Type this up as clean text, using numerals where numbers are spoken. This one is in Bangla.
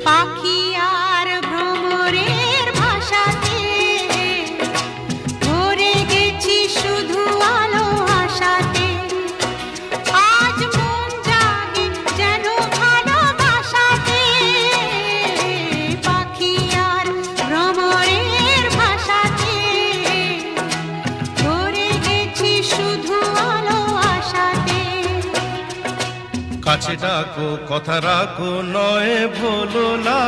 পাখি আর ভ্রমরের ভাষাতে ভরে গেছি শুধু আলো আশাতে। আজ মন জাগে যেন ভালোবাসাতে, পাখি আর ভ্রমরের ভাষাতে ভরে গেছি শুধু আলো আশাতে। কাছে ডাকো কথা রাখো নয় ভোলো না,